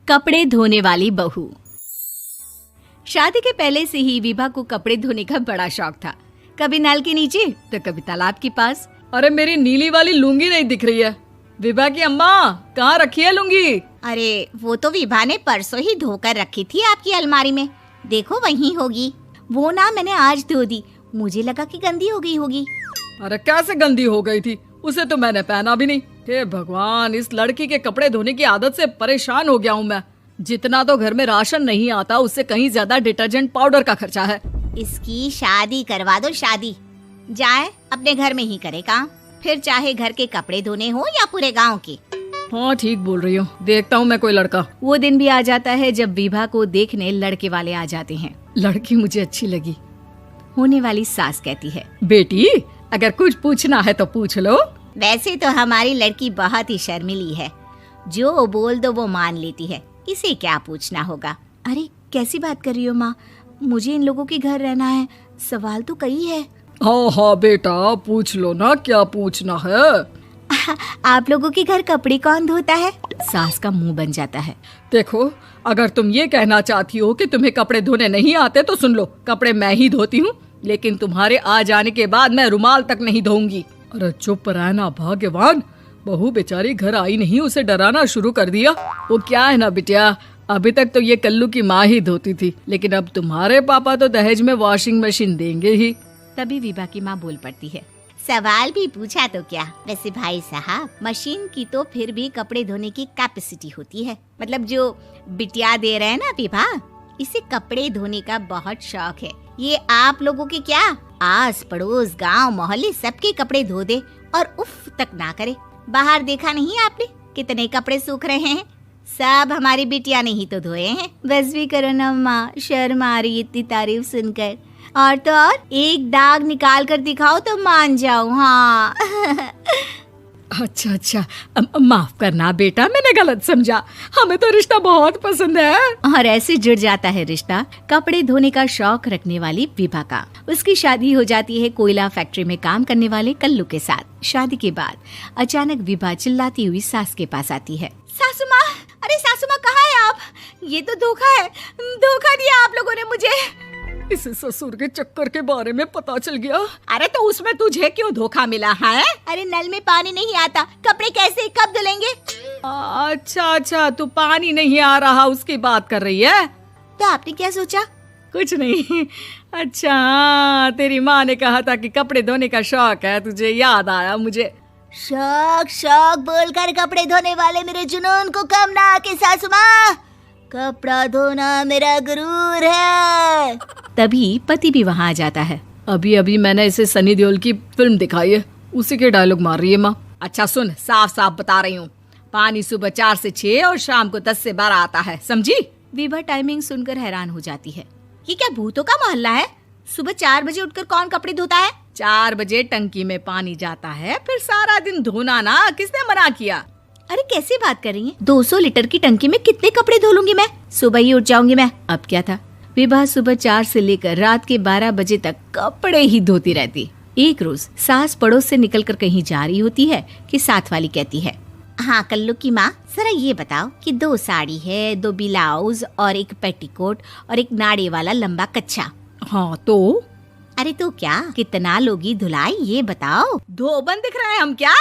कपड़े धोने वाली बहू। शादी के पहले से ही विभा को कपड़े धोने का बड़ा शौक था। कभी नल के नीचे तो कभी तालाब के पास। अरे मेरी नीली वाली लुंगी नहीं दिख रही है। विभा की अम्मा, कहाँ रखी है लुंगी? अरे वो तो विभा ने परसों ही धोकर रखी थी आपकी अलमारी में, देखो वहीं होगी। वो ना मैंने आज धो दी, मुझे लगा कि गंदी हो गई होगी। अरे कैसे गंदी हो गई थी? उसे तो मैंने पहना भी नहीं। हे भगवान, इस लड़की के कपड़े धोने की आदत से परेशान हो गया हूँ मैं। जितना तो घर में राशन नहीं आता, उससे कहीं ज्यादा डिटर्जेंट पाउडर का खर्चा है। इसकी शादी करवा दो, शादी जाए अपने घर में ही करे काम, फिर चाहे घर के कपड़े धोने हो या पूरे गांव के। हाँ ठीक बोल रही हूँ, देखता हूँ मैं कोई लड़का। वो दिन भी आ जाता है जब विभा को देखने लड़के वाले आ जाते हैं। लड़की मुझे अच्छी लगी। होने वाली सास कहती है, बेटी अगर कुछ पूछना है तो पूछ लो। वैसे तो हमारी लड़की बहुत ही शर्मीली है, जो बोल दो वो मान लेती है, इसे क्या पूछना होगा। अरे कैसी बात कर रही हो माँ, मुझे इन लोगों के घर रहना है, सवाल तो कई है। हाँ हाँ बेटा, पूछ लो ना, क्या पूछना है। आप लोगों के घर कपड़े कौन धोता है? सास का मुंह बन जाता है। देखो, अगर तुम ये कहना चाहती हो कि तुम्हें कपड़े धोने नहीं आते तो सुन लो, कपड़े मैं ही धोती हूँ, लेकिन तुम्हारे आ जाने के बाद मैं रुमाल तक नहीं धोऊंगी। अरे चुप रहना भाग्यवान, बहू बेचारी घर आई नहीं, उसे डराना शुरू कर दिया। वो क्या है ना बिटिया, अभी तक तो ये कल्लू की माँ ही धोती थी, लेकिन अब तुम्हारे पापा तो दहेज में वॉशिंग मशीन देंगे ही। तभी विभा की माँ बोल पड़ती है, सवाल भी पूछा तो क्या। वैसे भाई साहब, मशीन की तो फिर भी कपड़े धोने की कैपेसिटी होती है। मतलब जो बिटिया दे रहे हैं ना विभा, इसे कपड़े धोने का बहुत शौक है। ये आप लोगों के क्या, आस पड़ोस गांव मोहल्ले सबके कपड़े धो दे और उफ तक ना करे। बाहर देखा नहीं आपने कितने कपड़े सूख रहे हैं? सब हमारी बिटिया ने ही तो धोए हैं। बस भी करो ना माँ, शर्म आ रही इतनी तारीफ सुनकर। और तो और एक दाग निकाल कर दिखाओ तो मान जाओ। हाँ अच्छा, माफ करना बेटा, मैंने गलत समझा। हमें तो रिश्ता बहुत पसंद है। और ऐसे जुड़ जाता है रिश्ता कपड़े धोने का शौक रखने वाली विभा का। उसकी शादी हो जाती है कोयला फैक्ट्री में काम करने वाले कल्लू के साथ। शादी के बाद अचानक विभा चिल्लाती हुई सास के पास आती है। सासू माँ, अरे सासू माँ कहाँ है आप? ये तो धोखा है, धोखा दिया आप लोगों ने मुझे। इसे ससुर के चक्कर के बारे में पता चल गया। अरे तो उसमें तुझे क्यों धोखा मिला है? अरे नल में पानी नहीं आता, कपड़े कैसे कब धुलेंगे? अच्छा, तू पानी नहीं आ रहा उसकी बात कर रही है। तो आपने क्या सोचा? कुछ नहीं। अच्छा, तेरी माँ ने कहा था कि कपड़े धोने का शौक है तुझे, याद आया मुझे। शौक बोलकर कपड़े धोने वाले मेरे जुनून को कम ना आके सासू माँ, कपड़ा धोना मेरा गुरूर है। तभी पति भी वहाँ आ जाता है। अभी मैंने इसे सनी देओल की फिल्म दिखाई है, उसी के डायलॉग मार रही है माँ। अच्छा सुन, साफ साफ बता रही हूँ, पानी सुबह 4 से 6 और शाम को 10 से 12 आता है, समझी? विभा टाइमिंग सुनकर हैरान हो जाती है। ये क्या भूतों का मोहल्ला है? सुबह 4 बजे उठकर कौन कपड़े धोता है? 4 बजे टंकी में पानी जाता है, फिर सारा दिन धोना ना, किसने मना किया? अरे कैसी बात कर रही हैं? 200 लीटर की टंकी में कितने कपड़े धो लूंगी मैं, सुबह ही उठ जाऊंगी मैं। अब क्या था, विभा सुबह 4 से लेकर रात के 12 बजे तक कपड़े ही धोती रहती। एक रोज सास पड़ोस से निकलकर कहीं जा रही होती है कि साथ वाली कहती है, हाँ कल्लू की माँ, जरा ये बताओ कि 2 साड़ी है, 2 ब्लाउज और एक पेटीकोट और एक नाड़े वाला लंबा कच्छा। हाँ तो? अरे तो क्या, कितना लोगी धुलाई ये बताओ। धोबन दिख रहे हैं हम क्या?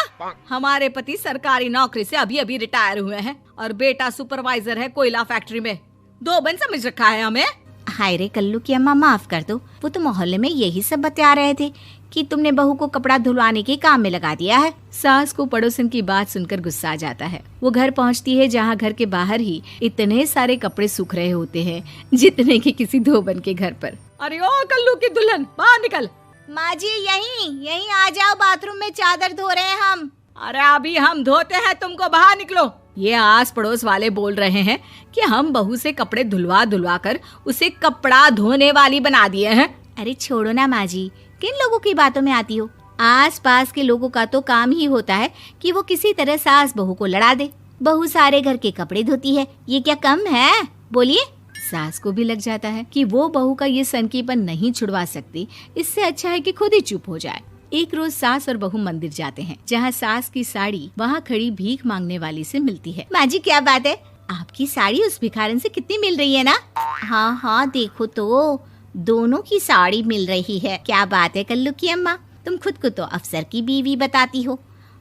हमारे पति सरकारी नौकरी से अभी रिटायर हुए हैं और बेटा सुपरवाइजर है कोयला फैक्ट्री में। धोबन समझ रखा है हमें। हाय रे कल्लू की अम्मा, माफ कर दो, वो तो मोहल्ले में यही सब बता रहे थे कि तुमने बहू को कपड़ा धुलवाने के काम में लगा दिया है। सास को पड़ोसन की बात सुनकर गुस्सा आ जाता है। वो घर पहुंचती है जहां घर के बाहर ही इतने सारे कपड़े सूख रहे होते हैं जितने कि किसी धोबन के घर पर। अरे ओ कल्लू की दुल्हन, बाहर निकल। माँ जी यहीं आ जाओ, बाथरूम में चादर धो रहे हैं हम। अरे अभी हम धोते हैं, तुमको बाहर निकलो। ये आस पड़ोस वाले बोल रहे हैं कि हम बहू से कपड़े धुलवा कर उसे कपड़ा धोने वाली बना दिए हैं। अरे छोड़ो ना माँ जी, किन लोगों की बातों में आती हो? आस पास के लोगों का तो काम ही होता है कि वो किसी तरह सास बहू को लड़ा दे। बहू सारे घर के कपड़े धोती है, ये क्या कम है? बोलिए। सास को भी लग जाता है कि वो बहू का ये सनकीपन नहीं छुड़वा सकती, इससे अच्छा है कि खुद ही चुप हो जाए। एक रोज सास और बहू मंदिर जाते हैं, जहाँ सास की साड़ी वहाँ खड़ी भीख मांगने वाली से मिलती है। माँ जी क्या बात है, आपकी साड़ी उस भिखारन से कितनी मिल रही है ना? हाँ हाँ देखो तो, दोनों की साड़ी मिल रही है। क्या बात है कल्लू की अम्मा, तुम खुद को तो अफसर की बीवी बताती हो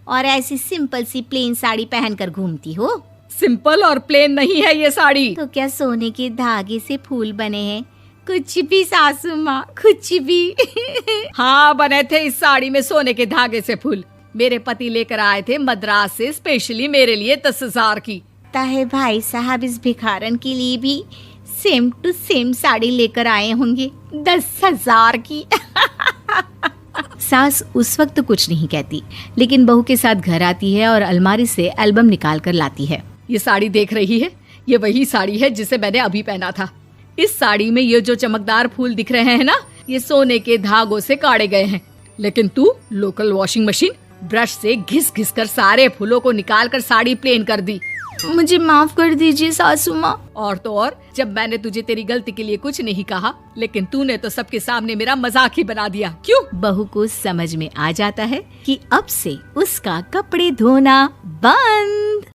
और ऐसी सिंपल सी प्लेन साड़ी पहनकर घूमती हो। सिंपल और प्लेन नहीं है ये साड़ी। तो क्या सोने के धागे से फूल बने हैं? कुछ भी सासू माँ, कुछ भी। हाँ बने थे इस साड़ी में सोने के धागे से फूल। मेरे पति लेकर आए थे मद्रास से स्पेशली मेरे लिए 10,000 की। ताहे भाई साहब इस भिखारन के लिए भी सेम टू सेम साड़ी लेकर आए होंगे 10,000 की। सास उस वक्त तो कुछ नहीं कहती, लेकिन बहू के साथ घर आती है और अलमारी से एल्बम निकाल कर लाती है। ये साड़ी देख रही है, ये वही साड़ी है जिसे मैंने अभी पहना था। इस साड़ी में ये जो चमकदार फूल दिख रहे हैं ना, ये सोने के धागों से काढ़े गए हैं। लेकिन तू लोकल वॉशिंग मशीन ब्रश से घिस घिस कर सारे फूलों को निकाल कर साड़ी प्लेन कर दी। मुझे माफ कर दीजिए सासू माँ। और तो और, जब मैंने तुझे तेरी गलती के लिए कुछ नहीं कहा, लेकिन तूने तो सबके सामने मेरा मजाक ही बना दिया। क्यों? बहू को समझ में आ जाता है कि अब से उसका कपड़े धोना बंद।